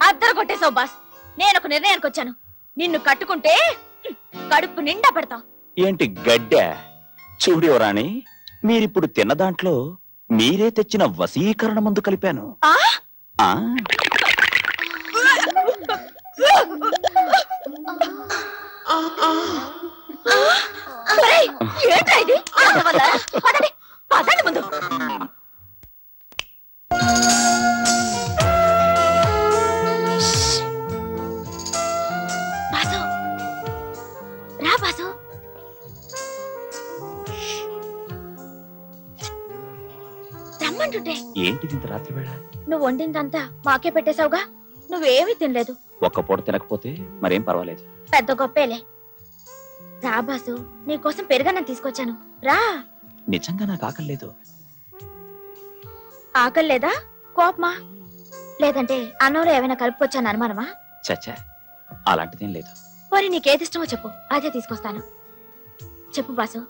అద్దరు కొట్టేసావు boss. నేను ఒక నిర్ణయానికి వచ్చాను. నిన్ను కట్టుకుంటే కడుపు నిండా పెడతా. ఏంటి గడ్డ? చూడేవరాని, మీరిప్పుడు తిన్న దాంట్లో మీరే తెచ్చిన వశీకరణ మందు కలిపాను. ఏంట్రా ఇది? పదండి ముందు. బాసు రా బాసు. రమ్మంటుంటే ఏంటిది ఇంత రాత్రి వేళ? నువ్వు వండిందంతా మాకే పెట్టేశావుగా. నువ్వేమీ తినలేదు. ఒక్క పూట తినకపోతే మరేం పర్వాలేదు. పెద్ద గొప్పేలే. రా బాసు, నీకోసం పెరుగన్నం తీసుకొచ్చాను. రా. నిజంగా నాకు ఆకలి లేదు. ఆకలి లేదా? కోపమా? లేదంటే అన్నంలో ఏమైనా కలుపుకొచ్చాను అనుమానమా? చచ్చా, అలాంటిదేం లేదు. మరి నీకేది ఇష్టమో చెప్పు, అదే తీసుకొస్తాను. చెప్పు బాసు,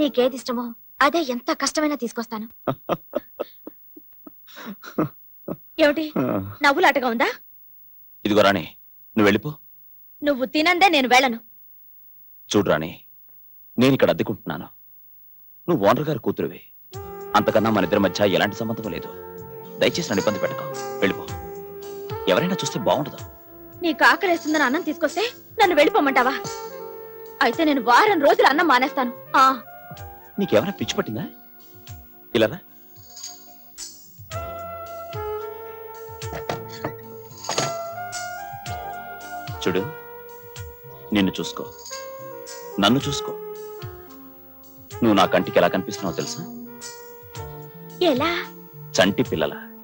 నీకేది ఇష్టమో అదే ఎంత కష్టమైనా తీసుకొస్తాను. ఏమిటి నవ్వులాటగా ఉందా? ఇదిగో రాణి, నువ్వు వెళ్ళిపో. నువ్వు తినందే నేను వెళ్ళను. చూడు రాణి, నేను ఇక్కడ అద్దెకుంటున్నాను. నువ్వు ఓనర్ గారి కూతురువి. అంతకన్నా మన ఇద్దరి మధ్య ఎలాంటి సంబంధం లేదు. దయచేసి నన్ను ఇబ్బంది పెట్టకు. వెళ్ళిపో. ఎవరైనా చూస్తే బాగుండదు. నీకు ఆకలేస్తుందని అన్నం తీసుకొస్తే నన్ను వెళ్ళిపోమంటావా? అయితే నేను వారం రోజులు అన్నం మానేస్తాను. నీకేమైనా పిచ్చి పట్టిందా? ఇలా చూడు, నిన్ను చూసుకో, నన్ను చూసుకో. నువ్వు నా కంటికి ఎలా కనిపిస్తున్నావో తెలుసా? ఎలా? చంటి పిల్లల.